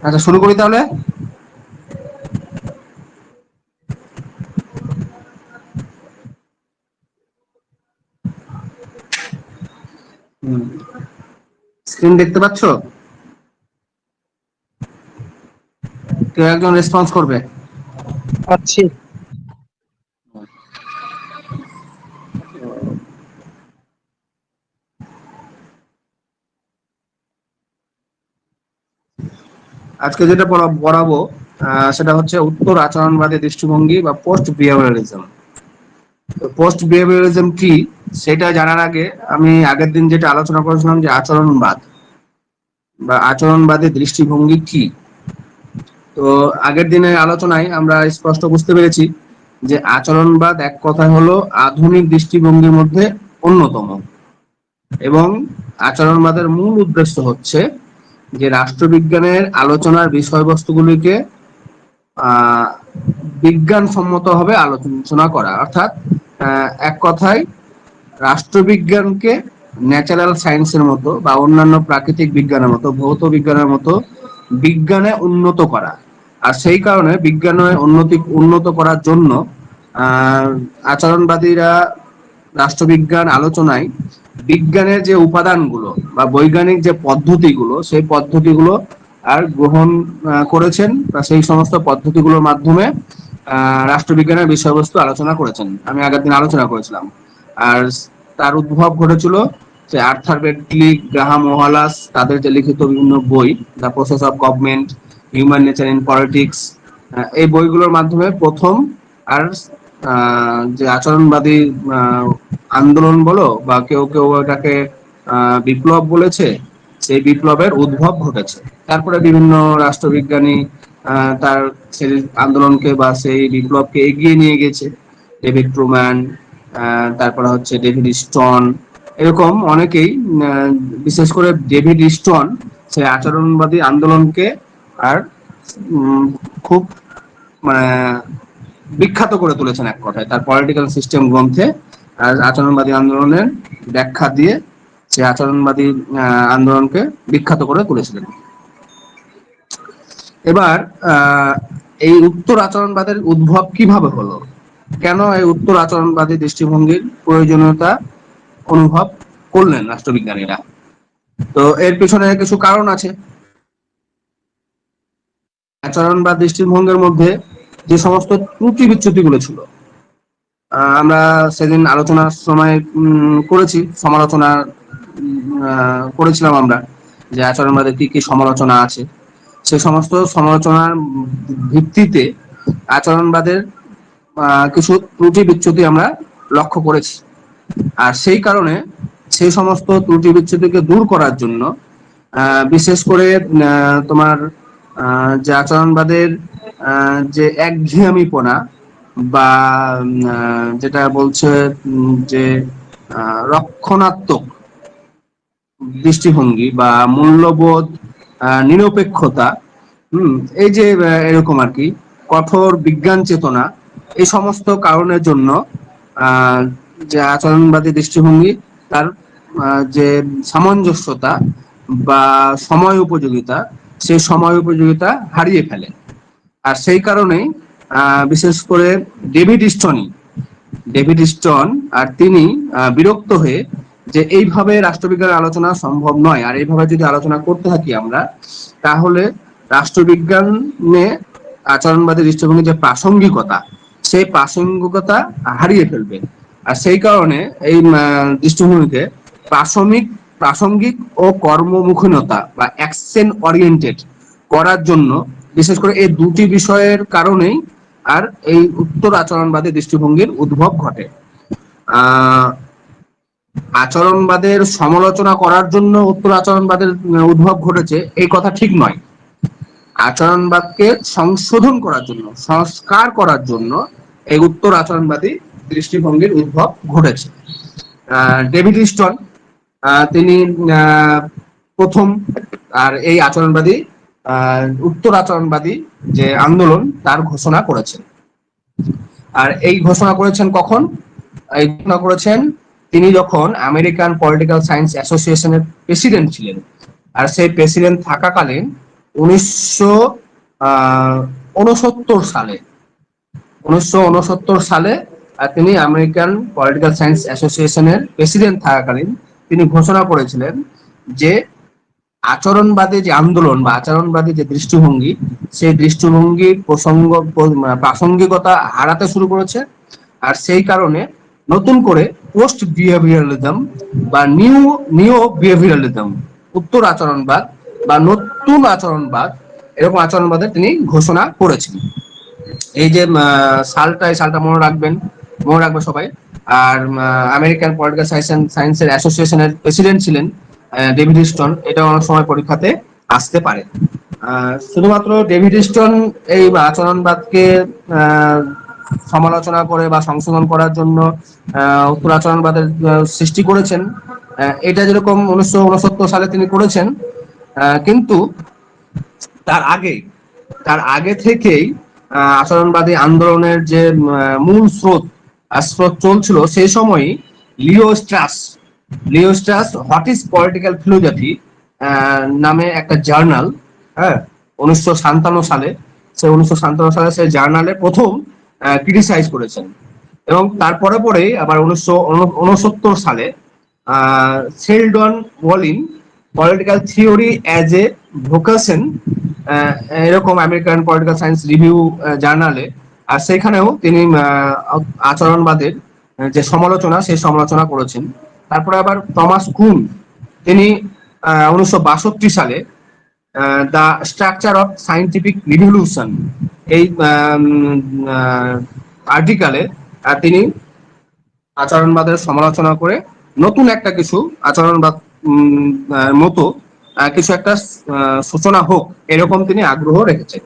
আচ্ছা, শুরু করি তাহলে। স্ক্রিন দেখতে পাচ্ছ? কেউ একজন রেসপন্স করবে? পাচ্ছি। আজকে যেটা পড়াবো সেটা হচ্ছে উত্তর আচরণবাদী দৃষ্টিভঙ্গি বা পোস্ট বিহেভিয়ারিজম। পোস্ট বিহেভিয়ারিজম কি সেটা জানার আগে আমি আগের দিন যেটা আলোচনা করেছিলাম যে আচরণবাদ বা আচরণবাদী দৃষ্টিভঙ্গি কি। তো আগের দিনের আলোচনায় আমরা স্পষ্ট বুঝতে পেরেছি যে আচরণবাদ এক কথায় হলো আধুনিক দৃষ্টিভঙ্গির মধ্যে অন্যতম, এবং আচরণবাদের মূল উদ্দেশ্য হচ্ছে যে রাষ্ট্রবিজ্ঞানের আলোচনার বিষয়বস্তুগুলিকে বিজ্ঞানসম্মতভাবে আলোচনা করা, অর্থাৎ এক কথায় রাষ্ট্রবিজ্ঞানকে ন্যাচারাল সায়েন্সের মতো বা অন্যান্য প্রাকৃতিক বিজ্ঞানের মতো ভৌত বিজ্ঞানের মতো বিজ্ঞানে উন্নত করা। আর সেই কারণে বিজ্ঞানে উন্নত করার জন্য আচরণবাদীরা রাষ্ট্রবিজ্ঞান আলোচনায় বিজ্ঞানের যে উপাদানগুলো বা বৈজ্ঞানিক যে পদ্ধতিগুলো সেই পদ্ধতিগুলো আর গ্রহণ করেছেন বা সেই সমস্ত পদ্ধতিগুলোর মাধ্যমে রাষ্ট্রবিজ্ঞানের বিষয়বস্তু আলোচনা করেছেন। আমি আগের দিন আলোচনা করেছিলাম। আর তার উদ্ভব ঘটেছিল যে আর্থার বেন্টলি, গ্রাহাম ওয়ালাস তাদের যে লিখিত বিভিন্ন বই, the process of government, human nature in politics, এই বইগুলোর মাধ্যমে প্রথম আর যে আচরণবাদী আন্দোলন বলো বা কেউ কেউ এটাকে বিপ্লব বলেছে, সেই বিপ্লবের উদ্ভব ঘটেছে। তারপরে বিভিন্ন রাষ্ট্রবিজ্ঞানী তার সেই আন্দোলনকে বা সেই বিপ্লবকে এগিয়ে নিয়ে গেছে। ডেভিড ট্রুম্যান, তারপরে হচ্ছে ডেভিড স্টোন, এরকম অনেকেই, বিশেষ করে ডেভিড স্টোন সেই আচরণবাদী আন্দোলনকে আর খুব মানে বিখ্যাত করে তুলেছেন এক কথায় তার পলিটিক্যাল সিস্টেম গ্রন্থে। আর আচরণবাদী আন্দোলনের ব্যাখ্যা দিয়ে সে আচরণবাদী আন্দোলনকে বিখ্যাত করে তুলেছিলেন। এবার এই উত্তর আচরণবাদের উদ্ভব কিভাবে হলো, কেন এই উত্তর আচরণবাদী দৃষ্টিভঙ্গির প্রয়োজনীয়তা অনুভব করলেন রাষ্ট্রবিজ্ঞানীরা? তো এর পিছনে কিছু কারণ আছে। আচরণ বা দৃষ্টিভঙ্গির মধ্যে যে সমস্ত ত্রুটি বিচ্যুতিগুলো ছিল, আমরা সেদিন আলোচনার সময় করেছি, সমালোচনা করেছিলাম আমরা যে আচরণবাদের কি কি সমালোচনা আছে। সে সমস্ত সমালোচনার ভিত্তিতে আচরণবাদের কিছু ত্রুটি বিচ্যুতি আমরা লক্ষ্য করেছি। আর সেই কারণে সেই সমস্ত ত্রুটি বিচ্যুতিকে দূর করার জন্য বিশেষ করে তোমার যে আচরণবাদের যে একঘেয়ামিপনা বা যেটা বলছে যে রক্ষণাত্মক দৃষ্টিভঙ্গি বা মূল্যবোধ, নিরপেক্ষতা, এই যে এরকম আর কি কঠোর বিজ্ঞান চেতনা, এই সমস্ত কারণের জন্য যে আচরণবাদী দৃষ্টিভঙ্গি তার যে সামঞ্জস্যতা বা সময় উপযোগিতা, সেই সময় উপযোগিতা হারিয়ে ফেলে। আর সেই কারণেই বিশেষ করে ডেভিড স্টোন আর তিনি বিরক্ত হয়ে যে এইভাবে রাষ্ট্রবিজ্ঞানের আলোচনা সম্ভব নয়, আর এইভাবে যদি আলোচনা করতে থাকি আমরা তাহলে রাষ্ট্রবিজ্ঞানে আচরণবাদী দৃষ্টিভঙ্গির যে প্রাসঙ্গিকতা সেই প্রাসঙ্গিকতা হারিয়ে ফেলবে। আর সেই কারণে এই দৃষ্টিভঙ্গিকে প্রাসঙ্গিক ও কর্মমুখীনতা বা অ্যাকশন ওরিয়েন্টেড করার জন্য, বিশেষ করে এই দুটি বিষয়ের কারণেই আর এই উত্তর আচরণবাদী দৃষ্টিভঙ্গির উদ্ভব ঘটে। আচরণবাদের সমালোচনা করার জন্য উত্তর আচরণবাদের উদ্ভব ঘটেছে এই কথা ঠিক নয়। আচরণবাদকে সংশোধন করার জন্য, সংস্কার করার জন্য এই উত্তর আচরণবাদী দৃষ্টিভঙ্গির উদ্ভব ঘটেছে। ডেভিড স্টোন তিনি প্রথম আর এই আচরণবাদী উত্তর আচরণবাদী যে আন্দোলন তার ঘোষণা করেছেন। আর এই ঘোষণা করেছেন কখন? এই ঘোষণা করেছেন তিনি যখন আমেরিকান পলিটিক্যাল সায়েন্স অ্যাসোসিয়েশনের প্রেসিডেন্ট ছিলেন। আর সেই প্রেসিডেন্ট থাকাকালীন 1969 সালে 1969 সালে তিনি আমেরিকান পলিটিক্যাল সায়েন্স অ্যাসোসিয়েশনের প্রেসিডেন্ট থাকাকালীন তিনি ঘোষণা করেছিলেন যে আচরণবাদী যে আন্দোলন বা আচরণবাদী যে দৃষ্টিভঙ্গি, সেই দৃষ্টিভঙ্গির প্রাসঙ্গিকতা হারাতে শুরু করেছে। আর সেই কারণে নতুন করে পোস্ট বিহেভিয়ারালিজম বা নিও বিহেভিয়ারালিজম, উত্তর আচরণবাদ বা নতুন আচরণবাদ, এরকম আচরণবাদের তিনি ঘোষণা করেছেন। এই যে সালটা মনে রাখবে সবাই। আর আমেরিকান পলিটিক্যাল সায়েন্সের অ্যাসোসিয়েশনের প্রেসিডেন্ট ছিলেন ডেভিড স্টোন। এটা অনেক সময় পরীক্ষাতে আসতে পারে। শুধুমাত্র ডেভিড স্টোন এই আচরণবাদকে সমালোচনা করে বা সংশোধন করার জন্য উত্তর আচরণবাদের সৃষ্টি করেছেন, এটা যেরকম 1969 সালে তিনি করেছেন, কিন্তু তার আগে থেকেই আচরণবাদী আন্দোলনের যে মূল স্রোত চলছিল, সেই সময়ই লিও স্ট্রাস হোয়াট ইজ পলিটিক্যাল ফিলোসফি নামে একটা জার্নাল, হ্যাঁ, 1957 সালে, সেই 1957 সালে সেই জার্নালে প্রথম ক্রিটিসাইজ করেছেন। এবং তারপরে পরেই আবার 1969 সালে Sheldon Wolin political theory as a vocation, এরকম আমেরিকান পলিটিক্যাল সায়েন্স রিভিউ জার্নালে, আর সেখানেও তিনি আচরণবাদের যে সমালোচনা, সেই সমালোচনা করেছেন। তারপরে আবার টমাস কুন, তিনি 1962 সালে the structure of scientific revolution, এই আর্টিকেলে তিনি আচরণবাদের সমালোচনা করে নতুন একটা কিছু আচরণবাদ মতো কিছু একটা সূচনা হোক, এরকম তিনি আগ্রহ রেখেছেন।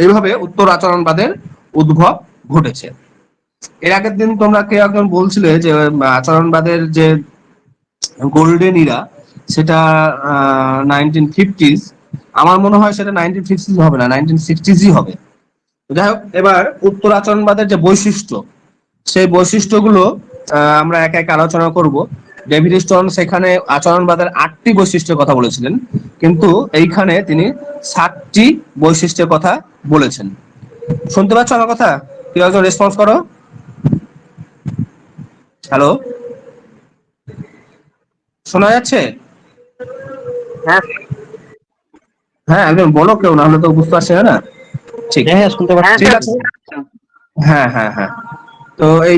এইভাবে উত্তর আচরণবাদের উদ্ভব ঘটেছে। এর আগের দিন তোমরা কে একজন বলছিলে যে আচরণবাদের যে গোল্ডেন ইরা, সেটা 1950s। আমার মনে হয় সেটা 1950s হবে না, 1960s হবে। যাই হোক, এবার উত্তর আচরণবাদের যে বৈশিষ্ট্য, সেই বৈশিষ্ট্যগুলো আমরা এক এক আলোচনা করব। ডেভিড স্টোন সেখানে আচরণবাদের 8টি বৈশিষ্ট্যের কথা বলেছিলেন, কিন্তু এইখানে তিনি 7টি বৈশিষ্ট্যের কথা বলেছেন। শুনতে পাচ্ছ আমার কথা? কেউ একজন রেসপন্স করো। হ্যালো, শোনা যাচ্ছে? হ্যাঁ হ্যাঁ, একজন বলো কেউ, না হলে তো বুঝতে পারছি না। ঠিক, হ্যাঁ শুনতে পাচ্ছি। ঠিক আছে। হ্যাঁ হ্যাঁ হ্যাঁ, তো এই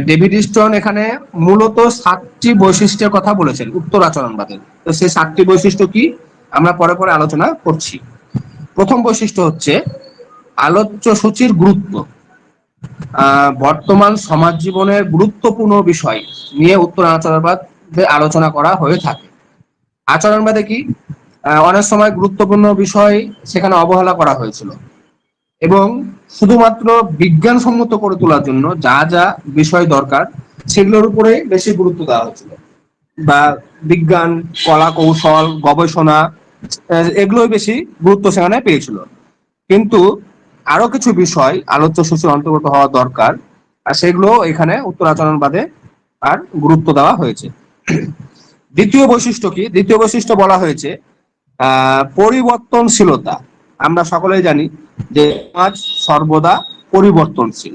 ডেভিড স্টোন এখানে মূলত 7টি বৈশিষ্ট্যের কথা বলেছেন উত্তর আচরণবাদের। তো সেই 7টি বৈশিষ্ট্য কি, আমরা পরে পরে আলোচনা করছি। প্রথম বৈশিষ্ট্য হচ্ছে আলোচ্য সূচির গুরুত্ব। বর্তমান সমাজ জীবনের গুরুত্বপূর্ণ বিষয় নিয়ে উত্তর আচরণবাদে আলোচনা করা হয়ে থাকে। আচরণবাদে কি অনেক সময় গুরুত্বপূর্ণ বিষয় সেখানে অবহেলা করা হয়েছিল, এবং শুধুমাত্র বিজ্ঞানসম্মত করে তোলার জন্য যা যা বিষয় দরকার সেগুলোর উপরে বেশি গুরুত্ব দেওয়া হয়েছিল, বা বিজ্ঞান, কলা কৌশল, গবেষণা, এগুলোই বেশি গুরুত্ব সেখানে পেয়েছিল। কিন্তু আরো কিছু বিষয় আলোচ্য সূচির অন্তর্গত হওয়া দরকার, আর সেগুলো এখানে উত্তর আচরণবাদে আর গুরুত্ব দেওয়া হয়েছে। দ্বিতীয় বৈশিষ্ট্য কি? দ্বিতীয় বৈশিষ্ট্য বলা হয়েছে পরিবর্তনশীলতা। আমরা সকলেই জানি যে সমাজ সর্বদা পরিবর্তনশীল,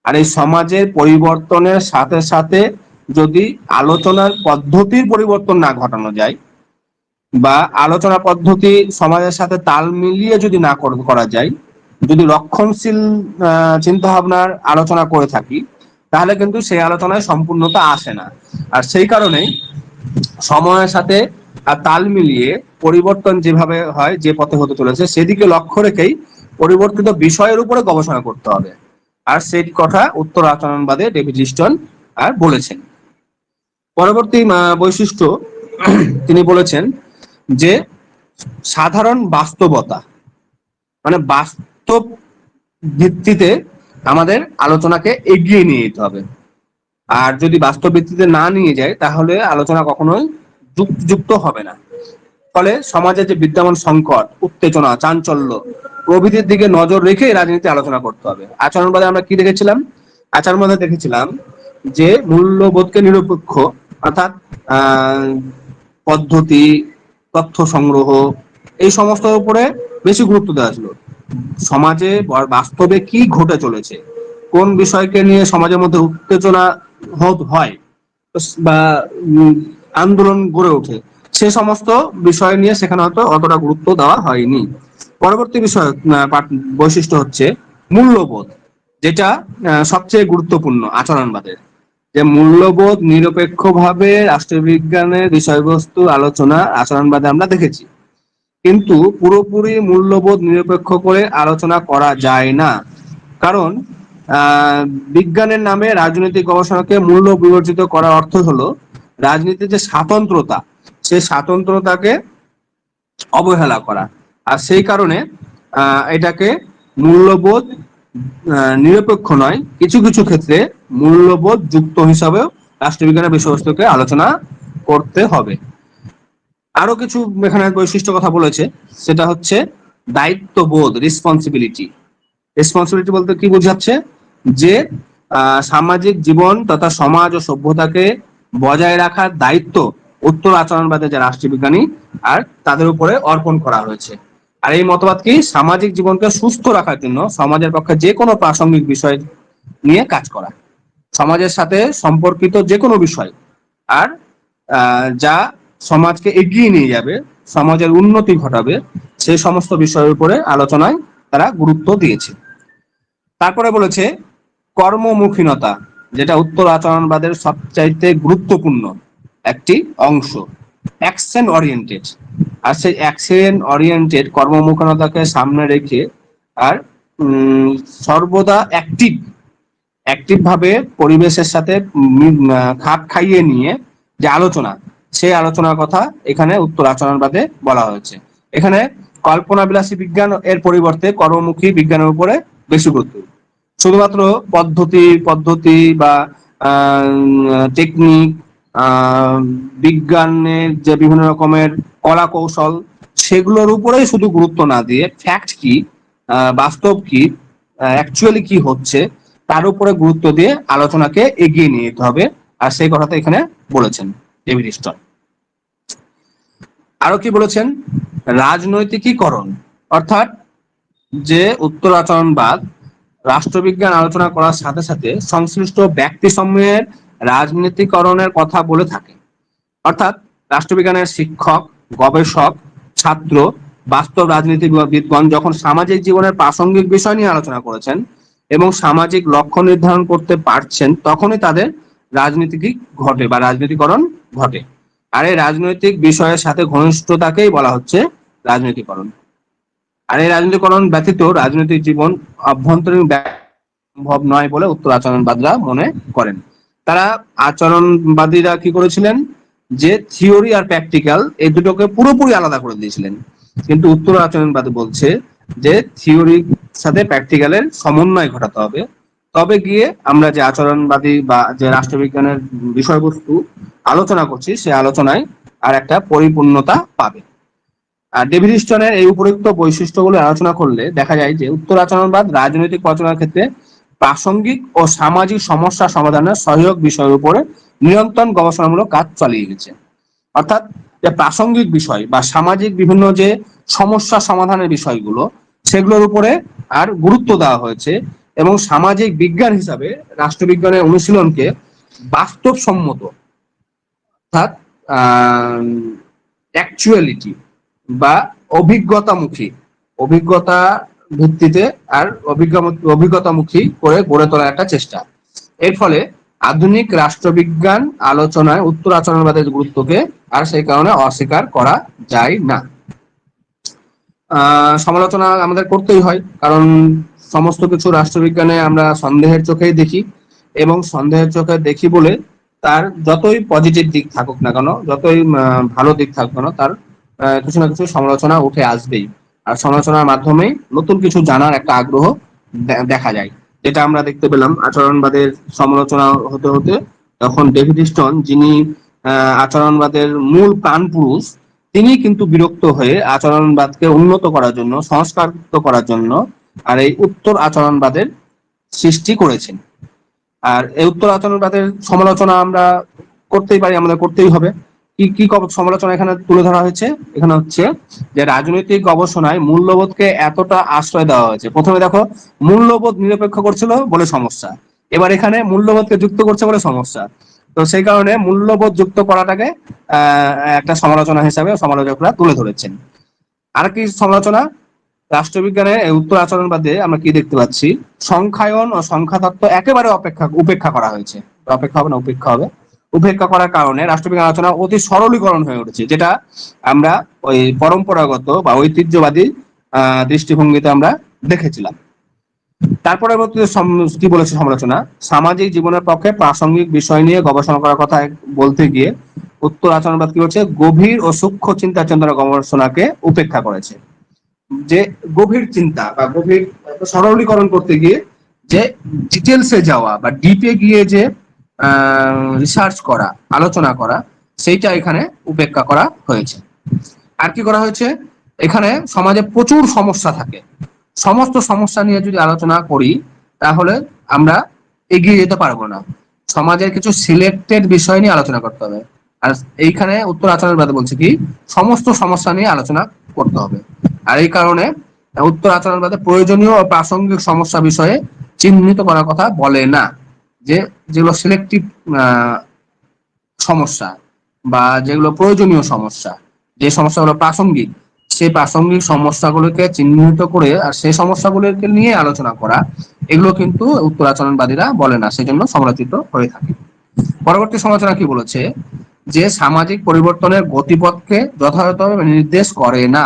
আর এই সমাজের পরিবর্তনের সাথে সাথে যদি আলোচনার পদ্ধতির পরিবর্তন না ঘটানো যায়, বা আলোচনা পদ্ধতি সমাজের সাথে তাল মিলিয়ে যদি না করা যায়, যদি রক্ষণশীল চিন্তা ভাবনার আলোচনা করে থাকি, তাহলে কিন্তু সেই আলোচনায় সম্পূর্ণতা আসে না। আর সেই কারণেই সময়ের সাথে তাল মিলিয়ে পরিবর্তন যেভাবে হয়, যে পথে হতে চলেছে, সেদিকে লক্ষ্য রেখেই পরিবর্তিত বিষয়ের উপরে গবেষণা করতে হবে। আর সেই কথা উত্তর আচরণবাদে ডেভিড স্টোন আর বলেছেন। পরবর্তী বৈশিষ্ট্য তিনি বলেছেন যে সাধারণ বাস্তবতা, মানে বাস্তব ভিত্তিতে আমাদের আলোচনাকে এগিয়ে নিয়ে যেতে হবে। আর যদি বাস্তব ভিত্তিতে না নিয়ে যায়, তাহলে আলোচনা কখনোই যুক্তিযুক্ত হবে না। ফলে সমাজের যে বিদ্যমান সংকট, উত্তেজনা, চাঞ্চল্য প্রভৃতির দিকে নজর রেখে রাজনীতি আলোচনা করতে হবে। আচরণবাদে আমরা কি দেখেছিলাম? আচরণবাদে দেখেছিলাম যে মূল্যবোধকে নিরপেক্ষ, অর্থাৎ পদ্ধতি, তথ্য সংগ্রহ, এই সমস্তর উপরে বেশি গুরুত্ব দেওয়া ছিল। সমাজে বাস্তবে কি ঘটে চলেছে, কোন বিষয়কে নিয়ে সমাজের মধ্যে উত্তেজনা হয় বা আন্দোলন গড়ে ওঠে, সে সমস্ত বিষয় নিয়ে সেখানে হয়তো অতটা গুরুত্ব দেওয়া হয়নি। পরবর্তী বিষয় বৈশিষ্ট্য হচ্ছে মূল্যবোধ, যেটা সবচেয়ে গুরুত্বপূর্ণ আচরণবাদের। যে মূল্যবোধ নিরপেক্ষভাবে রাষ্ট্রবিজ্ঞানের বিষয়বস্তু আলোচনা আচরণবাদে আমরা দেখেছি, কিন্তু পুরোপুরি মূল্যবোধ নিরপেক্ষ করে আলোচনা করা যায় না। কারণ আহ, বিজ্ঞানের নামে রাজনৈতিক গবেষণাকে মূল্য বিবর্জিত করার অর্থ হলো রাজনীতির যে স্বাতন্ত্রতা, সেই স্বাতন্ত্রতাকে অবহেলা করা। আর সেই কারণে এটাকে মূল্যবোধ নিরপেক্ষ নয়, কিছু কিছু ক্ষেত্রে মূল্যবোধ যুক্ত হিসাবেও রাষ্ট্রবিজ্ঞানের বিষয়বস্তুকে আলোচনা করতে হবে। আরো কিছু এখানে বৈশিষ্ট্য কথা বলেছে, সেটা হচ্ছে দায়িত্ববোধ, রেসপন্সিবিলিটি। রেসপন্সিবিলিটি বলতে কি বোঝাচ্ছে, যে সামাজিক জীবন তথা সমাজ ও সভ্যতাকে বজায় রাখার দায়িত্ব উত্তর আচরণবাদে যে রাষ্ট্রবিজ্ঞানী আর তাদের উপরে অর্পণ করা হয়েছে। আর এই মতবাদ কি, সামাজিক জীবনকে সুস্থ রাখার জন্য সমাজের পক্ষে যে কোনো প্রাসঙ্গিক বিষয় নিয়ে কাজ করা, সমাজের সাথে সম্পর্কিত যে কোনো বিষয়, আর যা সমাজকে এগিয়ে নিয়ে যাবে, সমাজের উন্নতি ঘটাবে, সেই সমস্ত বিষয়ের উপরে আলোচনায় তারা গুরুত্ব দিয়েছে। তারপরে বলেছে কর্মমুখীনতা, যেটা উত্তর আচরণবাদের সবচাইতে গুরুত্বপূর্ণ একটি অংশ, অ্যাকশন ওরিয়েন্টেড। আর সেই অ্যাকশন ওরিয়েন্টেড কর্মমুখীনতাকে সামনে রেখে আর সর্বদা অ্যাক্টিভ ভাবে পরিবেশের সাথে খাপ খাইয়ে নিয়ে যে আলোচনা, সেই আলোচনার কথা এখানে উত্তর আচরণবাদে বলা হয়েছে। এখানে কল্পনা বিলাসী বিজ্ঞান এর পরিবর্তে কর্মমুখী বিজ্ঞানের উপরে বেশি গুরুত্ব, শুধুমাত্র পদ্ধতি বা টেকনিক, বিজ্ঞানের যে বিভিন্ন রকমের কলা কৌশল, সেগুলোর উপরেই শুধু গুরুত্ব না দিয়ে ফ্যাক্ট কি, বাস্তব কি, অ্যাকচুয়ালি কি হচ্ছে, তার উপরে গুরুত্ব দিয়ে আলোচনাকে এগিয়ে নিয়ে যেতে হবে। আর সেই কথাটা এখানে বলেছেন ডেভিড স্টন। আরো কি বলেছেন, রাজনৈতিকীকরণ, অর্থাৎ যে উত্তর আচরণবাদ রাষ্ট্রবিজ্ঞান আলোচনা করার সাথে সাথে সংশ্লিষ্ট ব্যক্তি সমূহের রাজনীতিকরণের কথা বলে থাকে। অর্থাৎ রাষ্ট্রবিজ্ঞানের শিক্ষক, গবেষক, ছাত্র, বাস্তব রাজনীতিবিদগণ যখন সামাজিক জীবনের প্রাসঙ্গিক বিষয় নিয়ে আলোচনা করেছেন এবং সামাজিক লক্ষ্য নির্ধারণ করতে পারছেন, তখনই তাদের রাজনীতি ঘটে বা রাজনীতিকরণ ঘটে। আর এই রাজনৈতিক বিষয়ের সাথে ঘনিষ্ঠতাকেই বলা হচ্ছে রাজনীতিকরণ। আর এই রাজনীতিকরণ ব্যতীত রাজনৈতিক জীবন অভ্যন্তরীণ সম্ভব নয় বলে উত্তর আচরণবাদরা মনে করেন। তারা আচরণবাদীরা কি করেছিলেন, যে থিওরি আর প্র্যাকটিক্যাল এই দুটোকে পুরোপুরি আলাদা করে দিয়েছিলেন। কিন্তু উত্তর আচরণবাদী বলছে যে থিওরির সাথে প্র্যাকটিক্যালের সমন্বয় ঘটাতে হবে, তবে গিয়ে আমরা যে আচরণবাদী বা যে রাষ্ট্রবিজ্ঞানের বিষয়বস্তু আলোচনা করছি, সে আলোচনায় আর একটা পরিপূর্ণতা পাবে। আর ডেভিড স্টনের এই উপযুক্ত বৈশিষ্ট্যগুলো আলোচনা করলে দেখা যায় যে উত্তর আচরণবাদ রাজনৈতিক আলোচনার ক্ষেত্রে প্রাসঙ্গিক ও সামাজিক সমস্যা সমাধানের সহায়ক বিষয়ের উপরে নিরন্তর গবেষণামূলক কাজ চালিয়ে গেছে। অর্থাৎ যে প্রাসঙ্গিক বিষয় বা সামাজিক বিভিন্ন যে সমস্যা সমাধানের বিষয়গুলো, সেগুলোর উপরে আর গুরুত্ব দেওয়া হয়েছে এবং সামাজিক বিজ্ঞান হিসাবে রাষ্ট্রবিজ্ঞানের অনুশীলনকে বাস্তবসম্মত, অর্থাৎ অ্যাকচুয়ালিটি বা অভিজ্ঞতা ভিত্তিতে আর অভিজ্ঞতামুখী করে গড়ে তোলার একটা চেষ্টা। এর ফলে আধুনিক রাষ্ট্রবিজ্ঞান আলোচনায় উত্তর আচরণবাদের গুরুত্বকে আর সেই কারণে অস্বীকার করা যায় না। সমালোচনা আমাদের করতেই হয়, কারণ সমস্ত কিছু রাষ্ট্রবিজ্ঞানে আমরা সন্দেহের চোখেই দেখি, এবং সন্দেহের চোখে দেখি বলে তার যতই পজিটিভ দিক থাকুক না কেন, যতই ভালো দিক থাকুক না, তার কিছু না কিছু সমালোচনা উঠে আসবেই। আর সমালোচনার মাধ্যমেই নতুন কিছু জানার একটা আগ্রহ দেখা যায়, যেটা আমরা দেখতে পেলাম আচরণবাদের সমালোচনা হতে হতে তখন ডেভিড স্টোন, যিনি আচরণবাদের মূল প্রাণ পুরুষ, তিনি কিন্তু বিরক্ত হয়ে আচরণবাদকে উন্নত করার জন্য, সংস্কারিত করার জন্য আর এই উত্তর আচরণবাদের সৃষ্টি করেছেন। আর এই উত্তর আচরণবাদের সমালোচনা আমরা করতেই পারি, আমাদের করতেই হবে। কি কি সমালোচনা এখানে তুলে ধরা হয়েছে? এখানে হচ্ছে যে রাজনৈতিক গবেষণায় মূল্যবোধকে এতটা আশ্রয় দেওয়া হয়েছে। প্রথমে দেখো, মূল্যবোধ নিরপেক্ষ করছিল বলে সমস্যা, এবার এখানে মূল্যবোধকে যুক্ত করছে বলে সমস্যা। তো সেই কারণে মূল্যবোধ যুক্ত করাটাকে একটা সমালোচনা হিসাবে সমালোচকরা তুলে ধরেছেন। আর কি সমালোচনা? রাষ্ট্রবিজ্ঞানের এই উত্তর আচরণবাদে আমরা কি দেখতে পাচ্ছি? সংখ্যায়ন ও সংখ্যাতত্ত্ব একেবারে উপেক্ষা করা হয়েছে। অপেক্ষা হবে না, উপেক্ষা হবে। উপেক্ষা করার কারণে রাষ্ট্রবিজ্ঞান আলোচনা অতি সরলীকরণ হয়ে উঠেছে, যেটা আমরা ওই পরম্পরাগত বা ঐতিহ্যবাদী দৃষ্টিভঙ্গিতে আমরা দেখেছিলাম। তারপরে কি বলেছে সমালোচনা? সামাজিক জীবনের পক্ষে প্রাসঙ্গিক বিষয় নিয়ে গবেষণা করার কথা বলতে গিয়ে উত্তর আচরণবাদ কি হচ্ছে? গভীর ও সূক্ষ্ম চিন্তার জন্য গবেষণাকে উপেক্ষা করেছে। যে গভীর চিন্তা বা গভীর সরলীকরণ করতে গিয়ে যে ডিটেলসে যাওয়া বা ডিপে গিয়ে যে রিসার্চ করা, আলোচনা করা, সেইটা এখানে উপেক্ষা করা হয়েছে। আর কি করা হয়েছে? এখানে সমাজে প্রচুর সমস্যা থাকে, সমস্ত সমস্যা নিয়ে যদি আলোচনা করি তাহলে আমরা এগিয়ে যেতে পারবো না। সমাজের কিছু সিলেক্টেড বিষয় নিয়ে আলোচনা করতে হবে। আর এইখানে উত্তর আচরণবাদে বলছে কি সমস্ত সমস্যা নিয়ে আলোচনা করতে হবে। আর এই কারণে উত্তর আচরণবাদে প্রয়োজনীয় ও প্রাসঙ্গিক সমস্যা বিষয়ে চিহ্নিত করার কথা বলে না। যে যেগুলো সিলেক্টিভ সমস্যা বা যেগুলো প্রয়োজনীয় সমস্যা, যে সমস্যাগুলো প্রাসঙ্গিক, সেই প্রাসঙ্গিক সমস্যাগুলোকে চিহ্নিত করে আর সেই সমস্যাগুলোকে নিয়ে আলোচনা করা, এগুলো কিন্তু উত্তর আচরণবাদীরা বলে না, সেজন্য সমালোচিত হয়ে থাকে। পরবর্তী সমালোচনা কি বলেছে? যে সামাজিক পরিবর্তনের গতিপথকে যথাযথভাবে নির্দেশ করে না।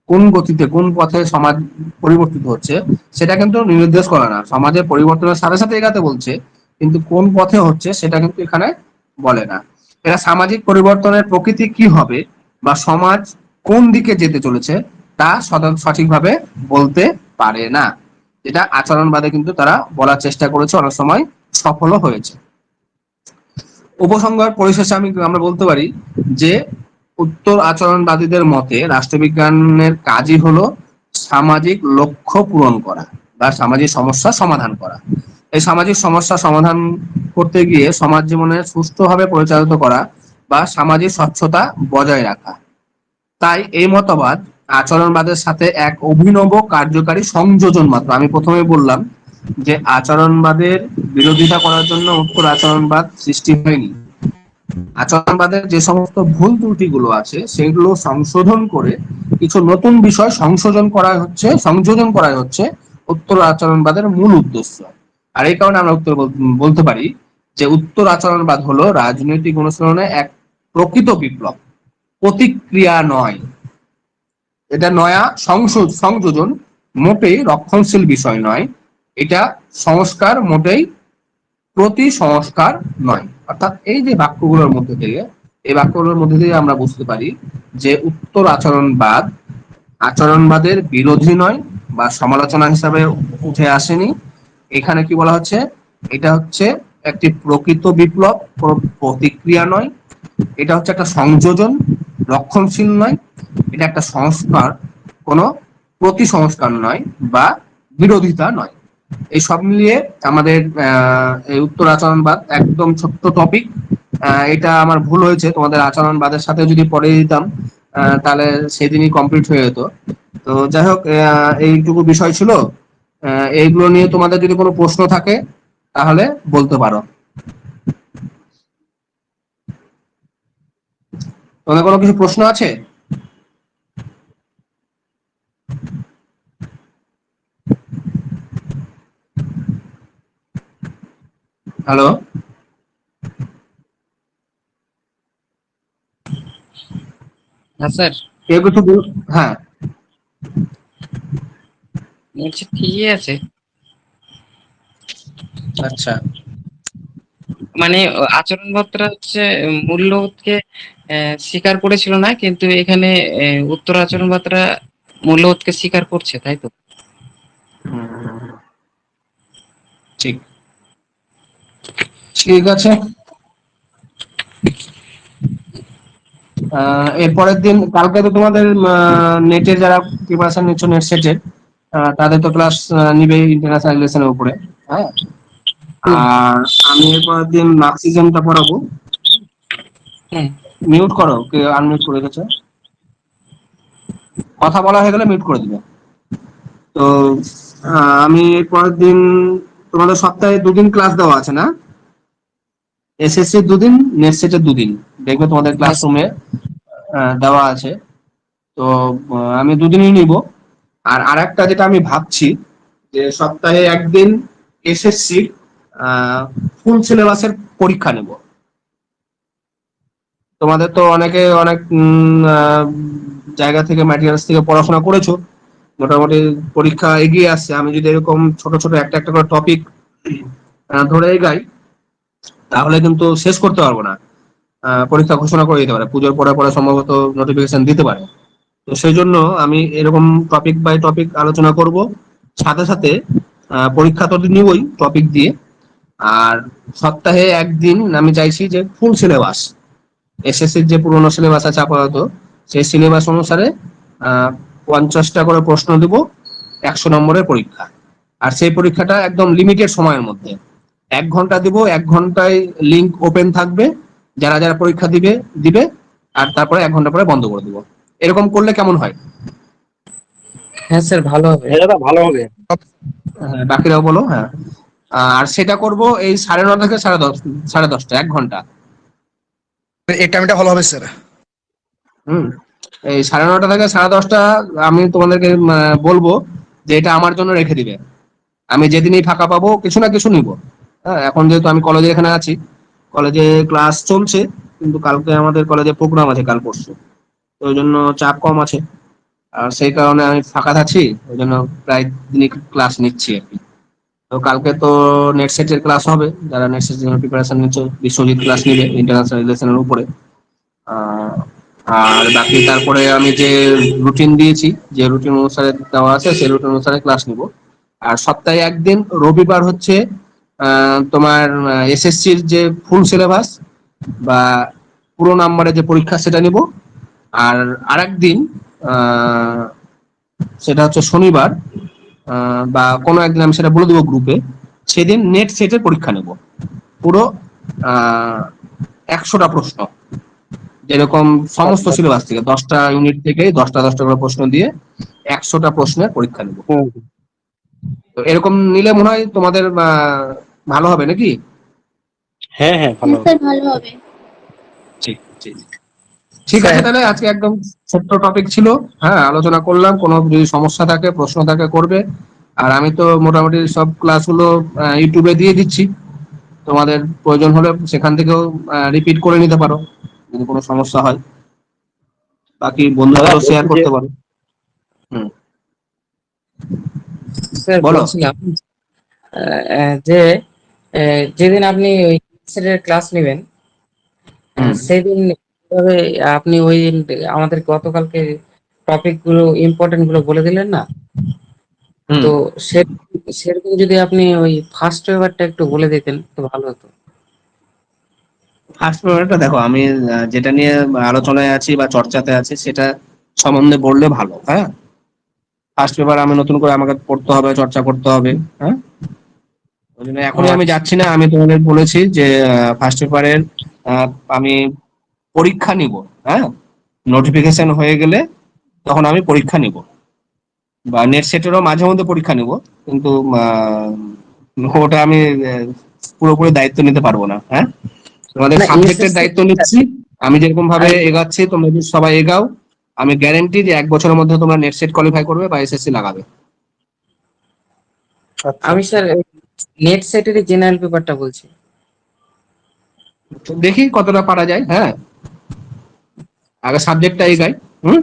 কোন গতিতে, কোন পথে সমাজ পরিবর্তিত হচ্ছে সেটা কিন্তু নির্দেশ করে না। সমাজের পরিবর্তনের সাথে সাথে এগাতে বলছে, কিন্তু কোন পথে হচ্ছে সেটা কিন্তু এখানে বলে না। এরা সামাজিক পরিবর্তনের প্রকৃতি কি হবে বা সমাজ কোন দিকে যেতে চলেছে তা সঠিকভাবে বলতে পারে না। এটা আচরণবাদে কিন্তু তারা বলার চেষ্টা করেছে, অনেক সময় সফলও হয়েছে। উপসংহার পরিশেষে আমরা বলতে পারি যে উত্তর আচরণবাদীদের মতে রাষ্ট্রবিজ্ঞানের কাজই হলো সামাজিক লক্ষ্য পূরণ করা বা সামাজিক সমস্যা সমাধান করা। এই সামাজিক সমস্যা সমাধান করতে গিয়ে সমাজ জীবনে সুষ্ঠুভাবে পরিচালিত করা বা সামাজিক স্বচ্ছতা বজায় রাখা। তাই এই মতবাদ আচরণবাদের সাথে এক অভিনব কার্যকারী সংযোজন মাত্র। আমি প্রথমে বললাম যে আচরণবাদের বিরোধিতা করার জন্য উত্তর আচরণবাদ সৃষ্টি হয়নি। আচরণবাদের যে সমস্ত ভুল ত্রুটিগুলো আছে সেগুলো সংশোধন করে কিছু নতুন বিষয় সংযোজন করা হচ্ছে উত্তর আচরণবাদের মূল উদ্দেশ্য। আর এই কারণে আমরা বলতে পারি যে উত্তর আচরণবাদ হলো রাজনৈতিক অনুশীলনে এক প্রকৃত বিপ্লব, প্রতিক্রিয়া নয়। এটা নয়া সংযোজন, মোটেই রক্ষণশীল বিষয় নয়। এটা সংস্কার, মোটেই প্রতি সংস্কার নয়। অর্থাৎ এই যে বাক্যগুলোর মধ্যে থেকে, এই বাক্যগুলোর মধ্যে দিয়ে আমরা বুঝতে পারি যে উত্তর আচরণবাদের বিরোধী নয় বা সমালোচনা হিসাবে উঠে আসেনি। এখানে কি বলা হচ্ছে? এটা হচ্ছে একটি প্রকৃত বিপ্লব, প্রতিক্রিয়া নয়। এটা হচ্ছে একটা সংযোজন, রক্ষণশীল নয়। এটা একটা সংস্কার, কোনো প্রতি সংস্কার নয় বা বিরোধিতা নয়। এই সব মিলিয়ে আমাদের এই উত্তর আচরণবাদ একদম ছোট্ট টপিক। এটা আমার ভুল হয়েছে, তোমাদের আচরণবাদের সাথে যদি পড়ে দিতাম তাহলে সেদিনই কমপ্লিট হয়ে যেত। তো যাই হোক, এইটুকু বিষয় ছিল। এইগুলো নিয়ে তোমাদের যদি কোনো প্রশ্ন থাকে তাহলে বলতে পারো। তোমাদের কোনো কিছু প্রশ্ন আছে? হ্যালো? হ্যাঁ স্যার, কেউ কিছু হ্যাঁ, বলছি ঠিকই আছে। আচ্ছা। মানে আচরণবাদটা হচ্ছে মূল্যবোধকে স্বীকার করেছিল না, কিন্তু এখানে উত্তর আচরণবাদরা মূল্যবোধকে স্বীকার করছে, তাই তো? ঠিক, ঠিক আছে। এরপরের দিন, কালকে তো তোমাদের নেটের যারা প্রিপারেশন নিচ্ছ নেট সেটের, তাদের তো ক্লাস নিবে ইন্টারন্যাশনাল রিলেশনের উপরে। হ্যাঁ, হুম। আর আমি এরপরের দিন মার্কসিজমটা পড়াবো। হুম। মিউট করো, কে আনমিউট করে রেখেছে। কথা বলা হয়ে গেলে মিউট করে দিবে। তো আমি এর পরের দিন, তোমাদের সপ্তাহে 2 দিন ক্লাস দেওয়া আছে না? এসএসসি 2 দিন, নেট সেটের 2 দিন, দেখবে তোমাদের হ্যাঁ ক্লাসরুমে দেওয়া আছে। তো আমি 2 দিনই নিব। আর আরেকটা যেটা আমি ভাবছি, যে সপ্তাহে একদিন এসএসসি ফুল সিলেবাসের পরীক্ষা নেব। তোমাদের তো অনেকে অনেক জায়গা থেকে, ম্যাটেরিয়ালস থেকে পড়াশোনা করেছো, মোটামুটি পরীক্ষা এগিয়ে আসছে। আমি যদি এরকম ছোট ছোট একটা একটা করে টপিক ধরে এগাই, তাহলে কিন্তু শেষ করতে পারবো না। পরীক্ষা ঘোষণা করে দিতে পারে, পুজোর পরে পরে সম্ভবত নোটিফিকেশন দিতে পারে। তো সেই জন্য আমি এরকম টপিক বাই টপিক আলোচনা করব, সাথে সাথে পরীক্ষা তো নিবই টপিক দিয়ে। আর সপ্তাহে একদিন আমি চাইছি যে ফুল সিলেবাস, এসএসসির যে পুরোনো সিলেবাস আছে আপাতত, সেই সিলেবাস অনুসারে 50টা করে প্রশ্ন দিব, 100 নম্বরের পরীক্ষা। আর সেই পরীক্ষাটা একদম লিমিটেড সময়ের মধ্যে, 1 ঘন্টা দিব, 1 ঘন্টায় লিঙ্ক ওপেন থাকবে, যারা যারা পরীক্ষা দিবে দিবে, আর তারপরে 1 ঘন্টা পরে বন্ধ করে দিব। এরকম করলে কেমন হয়? হ্যাঁ স্যার, ভালো হবে। হ্যাঁ দাদা ভালো হবে। হ্যাঁ, বাকিরাও বলো। হ্যাঁ, আর সেটা করব এই 9:30 থেকে 10:30, 10:30, 1 ঘন্টা। এই টাইমটা ভালো হবে স্যার। হুম, এই 9:30 থেকে 10:30 আমি তোমাদেরকে বলবো যে এটা আমার জন্য রেখে দিবে। আমি যেদিনই ফাঁকা পাবো কিছু না কিছু নিব। হ্যাঁ, এখন যেহেতু আমি কলেজে এখানে আছি, কলেজে ক্লাস চলছে, কিন্তু কালকে আমাদের কলেজে প্রোগ্রাম আছে, কাল পরশু, তো ওই জন্য চাপ কম আছে। আর সেই কারণে আমি ফাঁকা থাকছি, ওই জন্য প্রায় দিনই ক্লাস নিচ্ছি আর কি। তো কালকে তো নেট সেটের ক্লাস হবে, যারা নেট সেটের জন্য প্রিপারেশন নিচ্ছে, বিশ্বজিৎ ক্লাস নিবে ইন্টারন্যাশনাল রিলেশনের উপরে। আহ, আর বাকি তারপরে আমি যে রুটিন দিয়েছি, যে রুটিন অনুসারে দেওয়া আছে, সেই রুটিন অনুসারে ক্লাস নিব। আর সপ্তাহে একদিন রবিবার হচ্ছে তোমার এসএসসির যে ফুল সিলেবাস বা পুরো নাম্বারের যে পরীক্ষা সেটা নিব। আর আরেকদিন সেটা হচ্ছে শনিবার, বা কোনো একদিন আমি সেটা বলে দেবো গ্রুপে, সেদিন নেট সেটের পরীক্ষা নেব, পুরো 100টা প্রশ্ন, যেরকম সমস্ত আচ্ছা। সিলেবাস থেকে 10টা ইউনিট থেকে 10টা করে প্রশ্ন দিয়ে 100টা প্রশ্নের পরীক্ষা নেব। হুম। তো এরকম নিলে মনে হয় তোমাদের ভালো হবে নাকি? হ্যাঁ হ্যাঁ ভালো হ্যাঁ হবে। স্যার, ভালো হবে। ঠিক ঠিক ঠিক আছে, স্যার তাহলে আজকে একদম ছোট্ট টপিক ছিল। হ্যাঁ, আলোচনা করলাম, কোনো যদি সমস্যা থাকে প্রশ্ন থাকে করবে। আর আমি তো মোটামুটি সব ক্লাসগুলো ইউটিউবে দিয়ে দিচ্ছি, তোমাদের প্রয়োজন হলে সেখান থেকেও রিপিট করে নিতে পারো যদি কোনো সমস্যা হয়। বাকি দাদা বন্ধুদেরও শেয়ার বলছি যে করতে পারো। হুম, স্যার বলো। বলছিলাম যে যেদিন আপনি ওই সেটের ক্লাস নেবেন, হুম সেদিন কিভাবে আপনি ওই আমাদের গতকালকে টপিক গুলো ইম্পর্টেন্ট গুলো বলে দিলেন না? হুম তো সেরকম যদি আপনি ওই ফার্স্ট পেপারটা একটু বলে দিতেন তো ভালো হতো। ফার্স্ট পেপারটা দেখো, আমি যেটা নিয়ে আলোচনায় আছি বা চর্চাতে আছি সেটা সম্বন্ধে বললে ভালো। হ্যাঁ, ফার্স্ট পেপার আমি নতুন করে আমাকে পড়তে হবে, চর্চা করতে হবে। হ্যাঁ, ওই জন্য ও এখনই আমি আচ্ছা। যাচ্ছি না। আমি তোমাদের বলেছি যে ফার্স্ট পেপারের আমি পরীক্ষা নিব। হ্যাঁ, নোটিফিকেশন হয়ে গেলে তখন আমি পরীক্ষা নিব, বা নেট সেটেরও মাঝে মধ্যে পরীক্ষা নিব, কিন্তু ওটা আমি পুরোপুরি দায়িত্ব নিতে পারবো না। হ্যাঁ, তোমাদের না, সাবজেক্টের এসএসসি দায়িত্ব নিচ্ছি। আমি যেরকম ভাবে এগাচ্ছি তোমরা যদি সবাই এগাও, আমি গ্যারেন্টি যে 1 বছরের মধ্যে তোমরা নেট সেট কোয়ালিফাই করবে বা এসএসসি লাগাবে। আচ্ছা আমি আচ্ছা। স্যার নেট সেটের জেনারেল পেপারটা বলছি। তো দেখি কতটা পারা যায়। হ্যাঁ, আগে সাবজেক্টটা এগাই। হুম,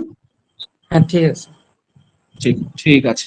হ্যাঁ ঠিক আছে। ঠিক ঠিক আছে।